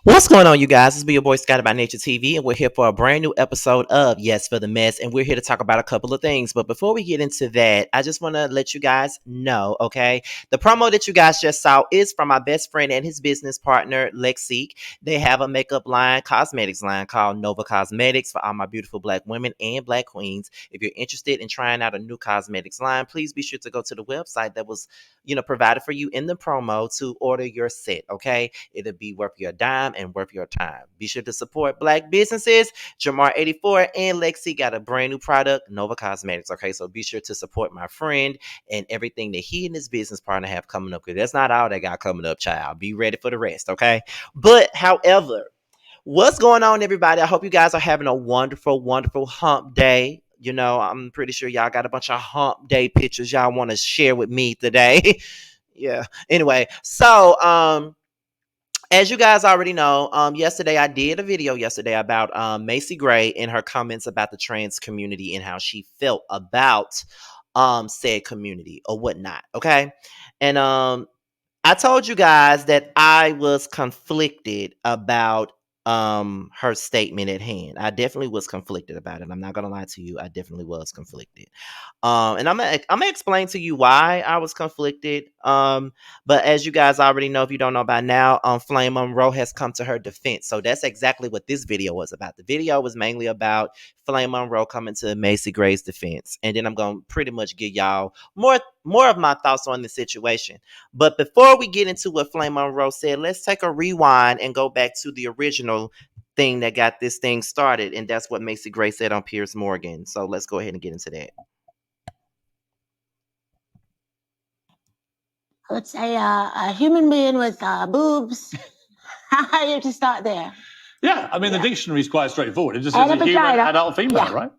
What's going on, you guys? It's be your boy Scotty by Nature TV, and we're here for a brand new episode of Yes for the Mess, and we're here to talk about a couple of things. But before we get into that, I just want to let you guys know, okay? The promo that you guys just saw is from my best friend and his business partner, Lexi. They have a makeup line, cosmetics line called Nova Cosmetics for all my beautiful black women and black queens. If you're interested in trying out a new cosmetics line, please be sure to go to the website that was, provided for you in the promo to order your set, okay? It'll be worth your dime and worth your time. Be sure to support black businesses. Jamar84 and Lexi got a brand new product, Nova Cosmetics. Okay, so be sure to support my friend and everything that he and his business partner have coming up. Because that's not all they got coming up, child. Be ready for the rest, okay? But however, what's going on, everybody? I hope you guys are having a wonderful, wonderful hump day. I'm pretty sure y'all got a bunch of hump day pictures y'all want to share with me today. Yeah. Anyway, so as you guys already know, yesterday I did a video yesterday about Macy Gray and her comments about the trans community and how she felt about said community or whatnot. Okay. And I told you guys that I was conflicted about her statement at hand. I definitely was conflicted about it. I'm not gonna lie to you. I definitely was conflicted. And I'm gonna explain to you why I was conflicted. But as you guys already know, if you don't know by now, Flame Monroe has come to her defense. So that's exactly what this video was about. The video was mainly about Flame Monroe coming to Macy Gray's defense, and then I'm gonna pretty much give y'all more of my thoughts on the situation. But before we get into what Flame Monroe said, let's take a rewind and go back to the original thing that got this thing started, and that's what Macy Gray said on Piers Morgan. So let's go ahead and get into that. Let's say a human being with boobs. How you to start there? Yeah, I mean, the dictionary is quite straightforward. It just says a human, adult, female, right?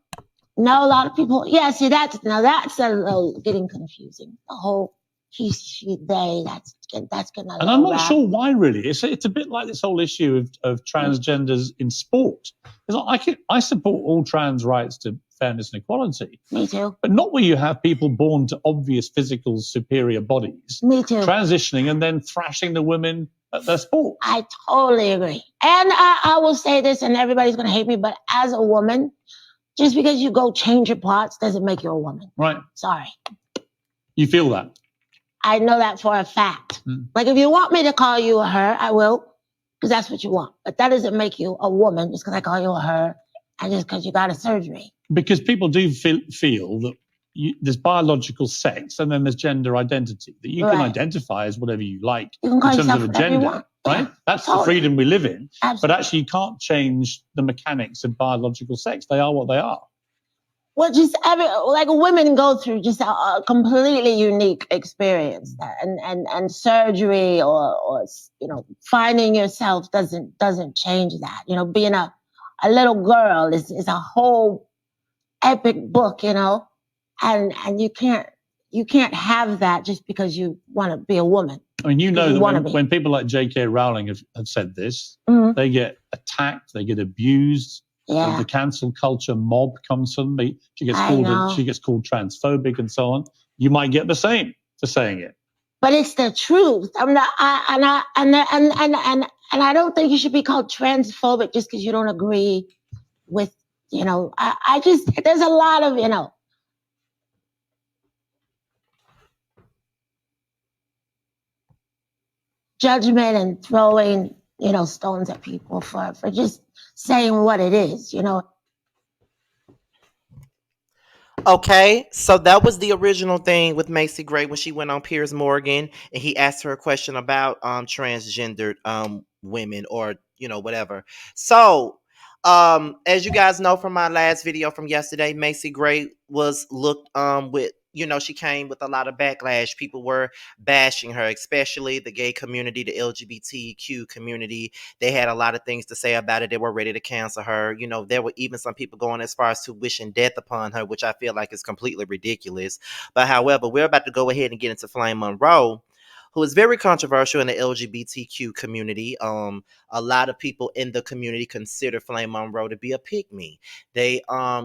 No, a lot of people. Yeah, see that's a little getting confusing. The whole he, she, they. That's gonna. And I'm not sure why. Really, it's a bit like this whole issue of transgenders in sport. I support all trans rights to fairness and equality. Me too. But not where you have people born to obvious physical superior bodies. Me too. Transitioning and then thrashing the women at their sport. I totally agree. And I will say this, and everybody's gonna hate me, but as a woman, just because you go change your parts doesn't make you a woman. Right. Sorry. You feel that? I know that for a fact. Like if you want me to call you a her, I will, because that's what you want. But that doesn't make you a woman just because I call you a her and just because you got a surgery. Because people do feel that there's biological sex and then there's gender identity, that you can identify as whatever you like you can call in terms of a gender, right? Yeah, that's the freedom we live in. Absolutely. But actually you can't change the mechanics of biological sex. They are what they are. Well, just women go through just a completely unique experience, and surgery or finding yourself doesn't change that. Being a little girl is a whole epic book, and you can't have that just because you want to be a woman. I mean, that when people like J.K. Rowling have said this, they get attacked, they get abused. Yeah. The cancel culture mob comes from me. She gets called transphobic and so on. You might get the same for saying it. But it's the truth. And I don't think you should be called transphobic just because you don't agree with, I just, there's a lot of, judgment and throwing, stones at people for just saying what it is, Okay, so that was the original thing with Macy Gray when she went on Piers Morgan and he asked her a question about transgendered women or whatever. So as you guys know from my last video from yesterday, Macy Gray was looked with she came with a lot of backlash. People were bashing her, especially the gay community, the LGBTQ community. They had a lot of things to say about it. They were ready to cancel her. There were even some people going as far as to wishing death upon her, which I feel like is completely ridiculous. But however, we're about to go ahead and get into Flame Monroe, who is very controversial in the LGBTQ community. A lot of people in the community consider Flame Monroe to be a pick-me. They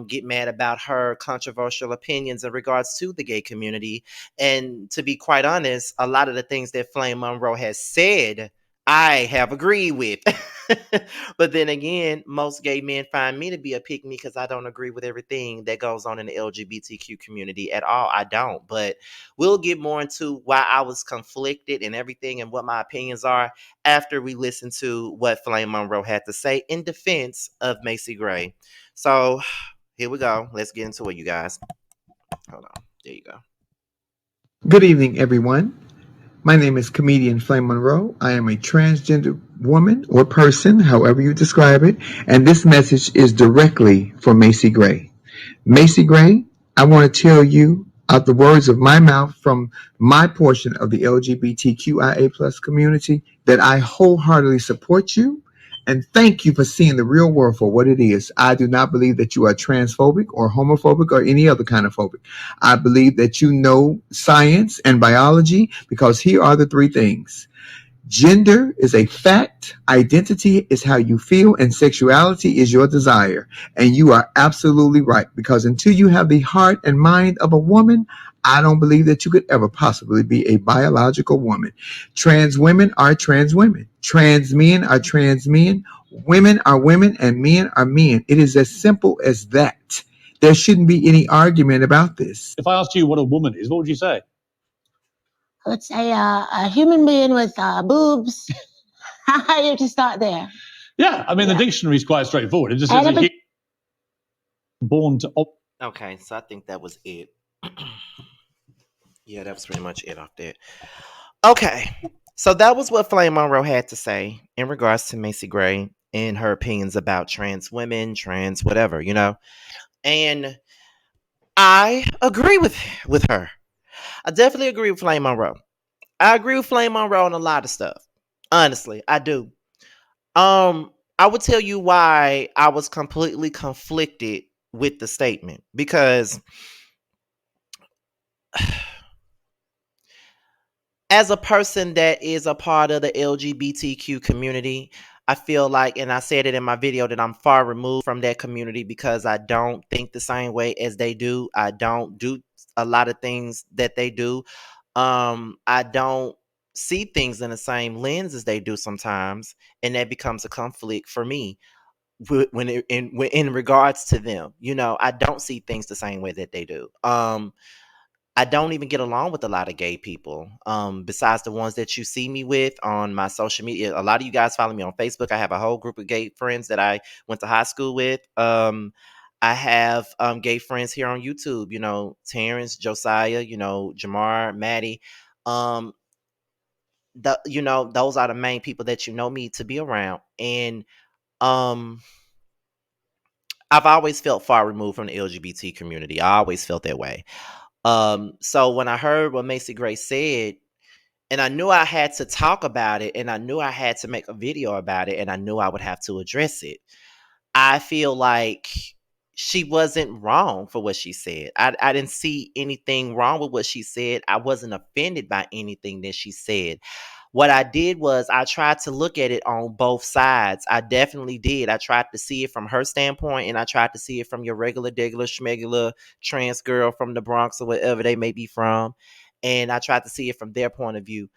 get mad about her controversial opinions in regards to the gay community. And to be quite honest, a lot of the things that Flame Monroe has said I have agreed with. But then again, most gay men find me to be a pick me because I don't agree with everything that goes on in the LGBTQ community at all. I don't. But we'll get more into why I was conflicted and everything and what my opinions are after we listen to what Flame Monroe had to say in defense of Macy Gray. So here we go. Let's get into it, you guys. Hold on. There you go. Good evening, everyone. My name is comedian Flame Monroe. I am a transgender woman or person, however you describe it, and this message is directly for Macy Gray. Macy Gray, I want to tell you out the words of my mouth from my portion of the LGBTQIA plus community that I wholeheartedly support you and thank you for seeing the real world for what it is. I do not believe that you are transphobic or homophobic or any other kind of phobic. I believe that you know science and biology because here are the three things. Gender is a fact, identity is how you feel, and sexuality is your desire. And you are absolutely right because until you have the heart and mind of a woman, I don't believe that you could ever possibly be a biological woman. Trans women are trans women. Trans men are trans men. Women are women and men are men. It is as simple as that. There shouldn't be any argument about this. If I asked you what a woman is, what would you say? Let's say a human being with boobs. You have to start there. Yeah, I mean, the dictionary is quite straightforward. It just says born to. Okay, so I think that was it. Yeah, that was pretty much it off there. Okay, so that was what Flame Monroe had to say in regards to Macy Gray and her opinions about trans women, trans whatever, you know. And I agree with her. I definitely agree with Flame Monroe. I agree with Flame Monroe on a lot of stuff. Honestly, I do. I would tell you why I was completely conflicted with the statement because as a person that is a part of the LGBTQ community, I feel like, and I said it in my video, that I'm far removed from that community because I don't think the same way as they do. I don't do a lot of things that they do. I don't see things in the same lens as they do sometimes, and that becomes a conflict for me in regards to them. You know, I don't see things the same way that they do. I don't even get along with a lot of gay people. Besides the ones that you see me with on my social media. A lot of you guys follow me on Facebook. I have a whole group of gay friends that I went to high school with. I have gay friends here on YouTube, you know, Terrence, Josiah, you know, Jamar, Maddie. Um, you know, those are the main people that you know me to be around. And um I've always felt far removed from the LGBT community. I always felt that way. So when I heard what Macy Gray said, and I knew I had to talk about it, and I knew I had to make a video about it, and I knew I would have to address it. I feel like she wasn't wrong for what she said. I didn't see anything wrong with what she said. I wasn't offended by anything that she said. What I did was I tried to look at it on both sides. I definitely did. I tried to see it from her standpoint, and I tried to see it from your regular, degular, schmegular trans girl from the Bronx or wherever they may be from. And I tried to see it from their point of view.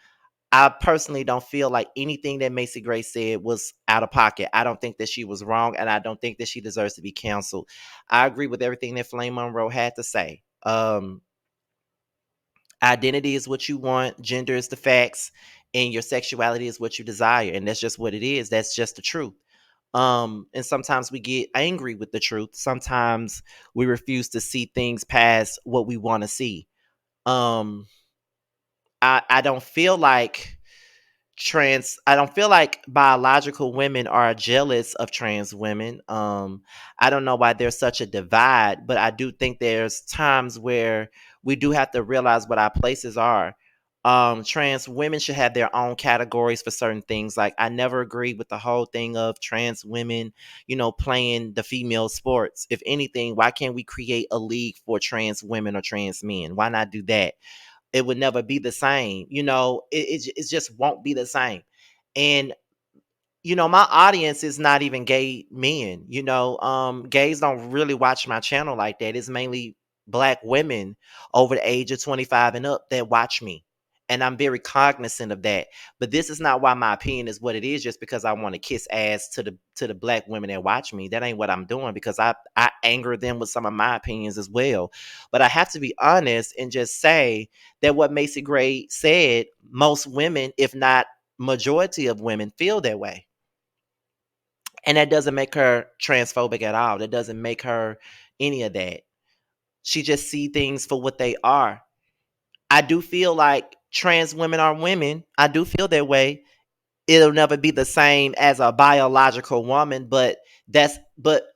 I personally don't feel like anything that Macy Gray said was out of pocket. I don't think that she was wrong, and I don't think that she deserves to be canceled. I agree with everything that Flame Monroe had to say. Identity is what you want, gender is the facts, and your sexuality is what you desire, and that's just what it is. That's just the truth. And sometimes we get angry with the truth. Sometimes we refuse to see things past what we want to see. Um, I don't feel like I don't feel like biological women are jealous of trans women. I don't know why there's such a divide, but I do think there's times where we do have to realize what our places are. Trans women should have their own categories for certain things. Like, I never agreed with the whole thing of trans women, you know, playing the female sports. If anything, why can't we create a league for trans women or trans men? Why not do that? It would never be the same. You know, it just won't be the same. And you know, my audience is not even gay men. You know, gays don't really watch my channel like that. It's mainly black women over the age of 25 and up that watch me. And I'm very cognizant of that. But this is not why my opinion is what it is, just because I want to kiss ass to the black women that watch me. That ain't what I'm doing, because I anger them with some of my opinions as well. But I have to be honest and just say that what Macy Gray said, most women, if not majority of women, feel that way. And that doesn't make her transphobic at all. That doesn't make her any of that. She just see things for what they are. I do feel like trans women are women. I do feel that way. It'll never be the same as a biological woman, but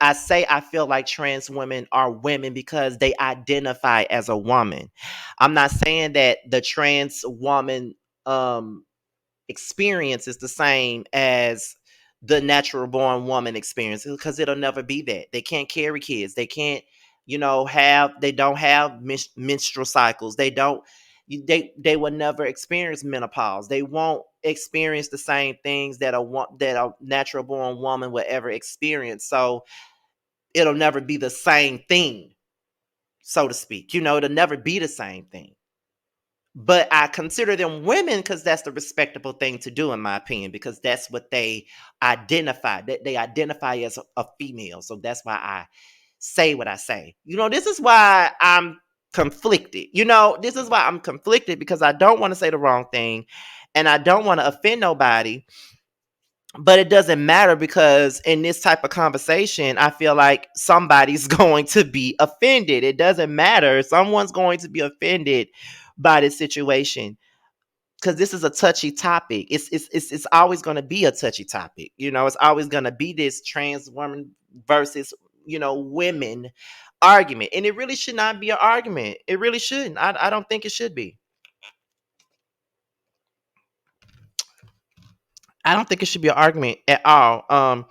I say I feel like trans women are women because they identify as a woman. I'm not saying that the trans woman um experience is the same as the natural born woman experience, because it'll never be that. They can't carry kids. They can't, they don't have menstrual cycles. They will never experience menopause. They won't experience the same things that a natural born woman will ever experience. So it'll never be the same thing, so to speak. It'll never be the same thing. But I consider them women because that's the respectable thing to do, in my opinion, because that's what they identify. That they identify as a female. So that's why I say what I say. This is why I'm conflicted. This is why I'm conflicted, because I don't want to say the wrong thing and I don't want to offend nobody. But it doesn't matter, because in this type of conversation, I feel like somebody's going to be offended. It doesn't matter. Someone's going to be offended by this situation, because this is a touchy topic. It's always going to be a touchy topic. It's always going to be this trans woman versus women argument, and it really should not be an argument. It really shouldn't. I don't think it should be. I don't think it should be an argument at all.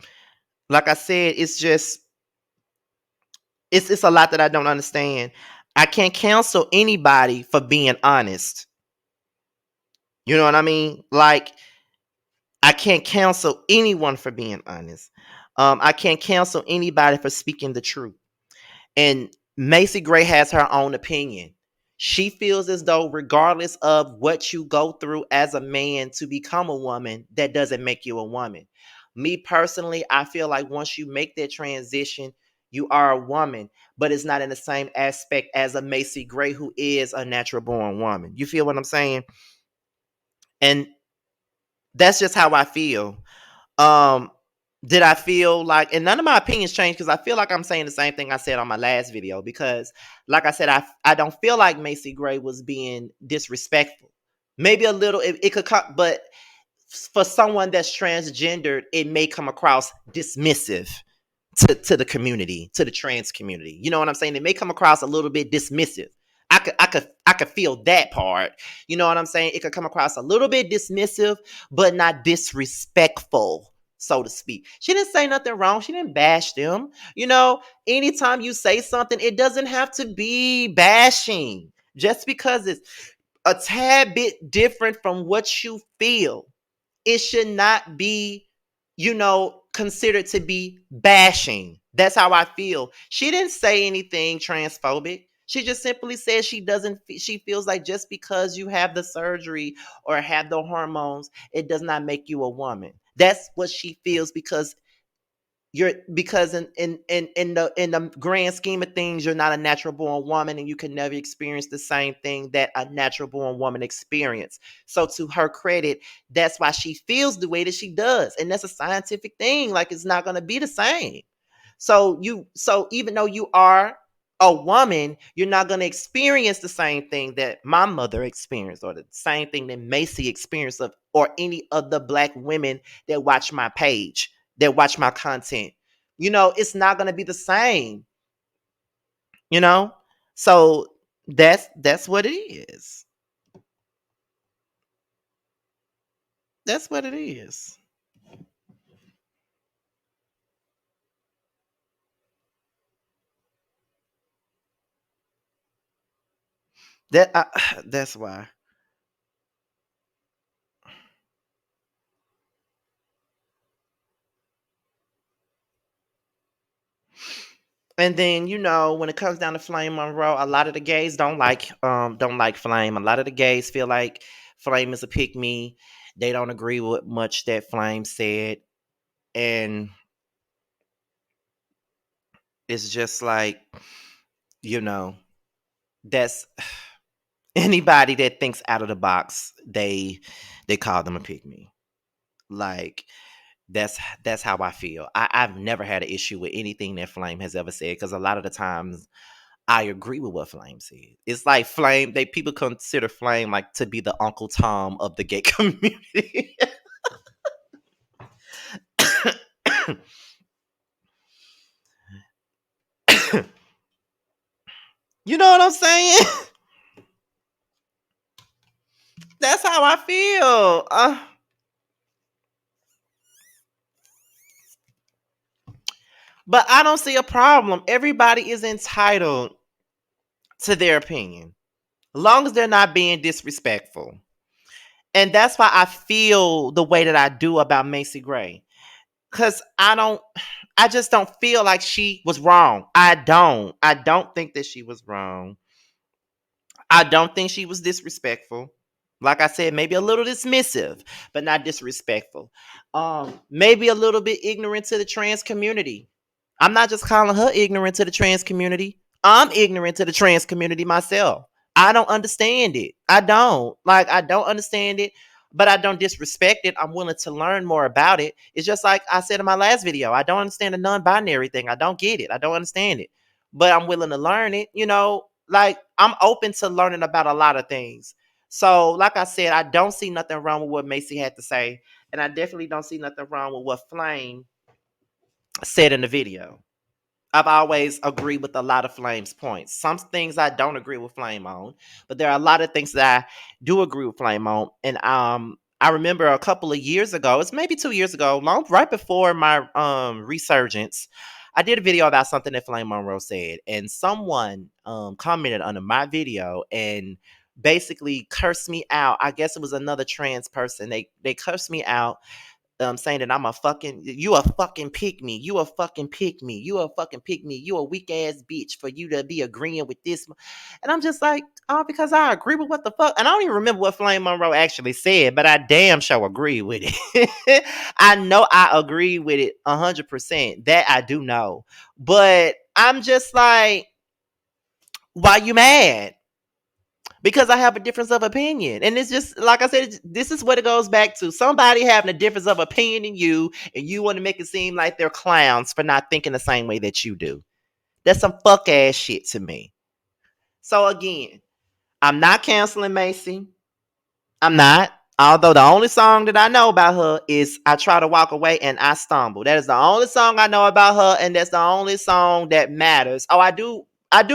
Like I said, it's a lot that I don't understand. I can't cancel anybody for being honest. You know what I mean? Like, I can't cancel anyone for being honest. I can't cancel anybody for speaking the truth. And Macy Gray has her own opinion. She feels as though, regardless of what you go through as a man to become a woman, that doesn't make you a woman. Me personally, I feel like once you make that transition, you are a woman, but it's not in the same aspect as a Macy Gray, who is a natural born woman. You feel what I'm saying? And that's just how I feel. Um, did I feel like, and none of my opinions changed, because I feel like I'm saying the same thing I said on my last video, because like I said, I don't feel like Macy Gray was being disrespectful. Maybe a little, it could come, but for someone that's transgendered, it may come across dismissive to the community, to the trans community. You know what I'm saying? It may come across a little bit dismissive. I could feel that part. You know what I'm saying? It could come across a little bit dismissive, but not disrespectful, so to speak. She didn't say nothing wrong. She didn't bash them. Anytime you say something, it doesn't have to be bashing. Just because it's a tad bit different from what you feel, it should not be, considered to be bashing. That's how I feel. She didn't say anything transphobic. She just simply said she feels like just because you have the surgery or have the hormones, it does not make you a woman. That's what she feels, because in the grand scheme of things, you're not a natural born woman, and you can never experience the same thing that a natural born woman experienced. So to her credit, that's why she feels the way that she does, and that's a scientific thing. Like, it's not going to be the same. So even though you are a woman, you're not going to experience the same thing that my mother experienced, or the same thing that Macy experienced, or any of the black women that watch my page, that watch my content. It's not going to be the same. you know so that's what it is. That's what it is. That's why. And then, when it comes down to Flame Monroe, a lot of the gays don't like Flame. A lot of the gays feel like Flame is a pick me. They don't agree with much that Flame said. And it's just like, you know, that's anybody that thinks out of the box, they call them a pick me. Like that's how I feel. I've never had an issue with anything that Flame has ever said because a lot of the times I agree with what Flame said. It's like Flame, people consider Flame like to be the Uncle Tom of the gay community. You know what I'm saying? That's how I feel. But I don't see a problem. Everybody is entitled to their opinion, as long as they're not being disrespectful. And that's why I feel the way that I do about Macy Gray. Cause I just don't feel like she was wrong. I don't think that she was wrong. I don't think she was disrespectful. Like I said, maybe a little dismissive, but not disrespectful. Maybe a little bit ignorant to the trans community. I'm not just calling her ignorant to the trans community. I'm ignorant to the trans community myself. I don't understand it. I don't understand it, but I don't disrespect it. I'm willing to learn more about it. It's just like I said in my last video. I don't understand the non-binary thing. I don't get it. I don't understand it, but I'm willing to learn it. Like I'm open to learning about a lot of things. So, like I said, I don't see nothing wrong with what Macy had to say, and I definitely don't see nothing wrong with what Flame said in the video. I've always agreed with a lot of Flame's points. Some things I don't agree with Flame on, but there are a lot of things that I do agree with Flame on. And I remember a couple of years ago, it's maybe 2 years ago, right before my resurgence, I did a video about something that Flame Monroe said, and someone commented under my video and basically cursed me out. I guess it was another trans person. They cursed me out, saying that you a fucking pick me, you a fucking pick me, you a fucking pick me, you a weak ass bitch for you to be agreeing with this. And I'm just like, oh, because I agree with what the fuck. And I don't even remember what Flame Monroe actually said, but I damn sure agree with it. I know I agree with it 100%. That I do know. But I'm just like, why you mad? Because I have a difference of opinion. And it's just, like I said, this is what it goes back to. Somebody having a difference of opinion in you, and you want to make it seem like they're clowns for not thinking the same way that you do. That's some fuck ass shit to me. So again, I'm not canceling Macy. I'm not. Although the only song that I know about her is I Try to Walk Away and I Stumble. That is the only song I know about her, and that's the only song that matters. Oh, I do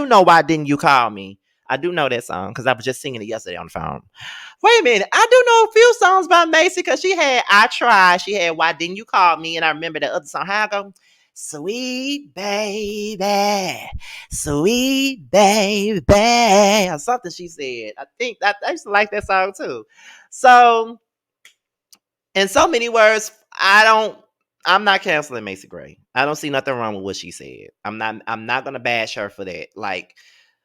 know Why Didn't You Call Me. I do know that song because I was just singing it yesterday on the phone. Wait a minute. I do know a few songs by Macy because she had I Try, she had Why Didn't You Call Me, and I remember the other song. How I go? Sweet baby, sweet baby, or something she said. I think that I used to like that song too. So, in so many words, I'm not canceling Macy Gray. I don't see nothing wrong with what she said. I'm not gonna bash her for that. Like,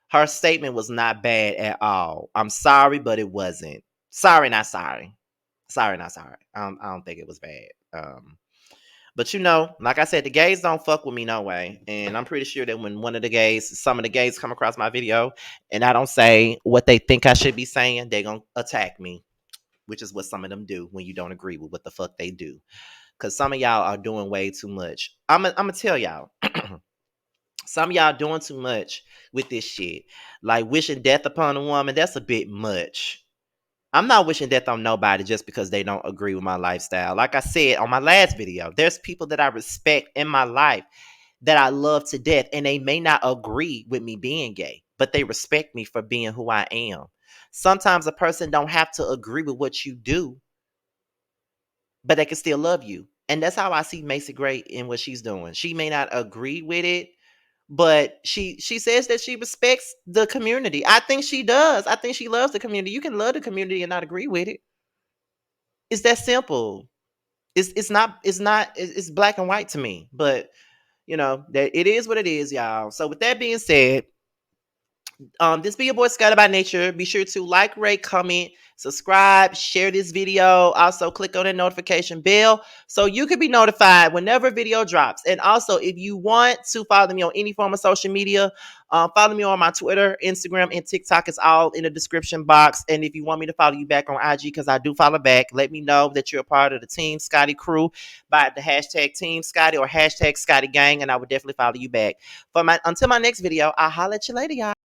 her statement was not bad at all. I'm sorry, but it wasn't. Sorry, not sorry. Sorry, not sorry. I don't think it was bad. But like I said, the gays don't fuck with me no way. And I'm pretty sure that when some of the gays come across my video and I don't say what they think I should be saying, they're going to attack me, which is what some of them do when you don't agree with what the fuck they do. Because some of y'all are doing way too much. I'm going to tell y'all. Some of y'all doing too much with this shit. Like wishing death upon a woman, that's a bit much. I'm not wishing death on nobody just because they don't agree with my lifestyle. Like I said on my last video, there's people that I respect in my life that I love to death, and they may not agree with me being gay, but they respect me for being who I am. Sometimes a person don't have to agree with what you do, but they can still love you. And that's how I see Macy Gray in what she's doing. She may not agree with it, but she says that she respects the community. I think she does. I think she loves the community. You can love the community and not agree with it. It's that simple. It's black and white to me. But that it is what it is, y'all. So with that being said, This be your boy Scotty by Nature. Be sure to like, rate, comment, subscribe, share this video. Also, click on the notification bell so you can be notified whenever a video drops. And also, if you want to follow me on any form of social media, follow me on my Twitter, Instagram, and TikTok. It's all in the description box. And if you want me to follow you back on IG, because I do follow back, let me know that you're a part of the Team Scotty crew by the hashtag Team Scotty or hashtag Scotty Gang, and I would definitely follow you back. Until my next video, I'll holler at you later, y'all.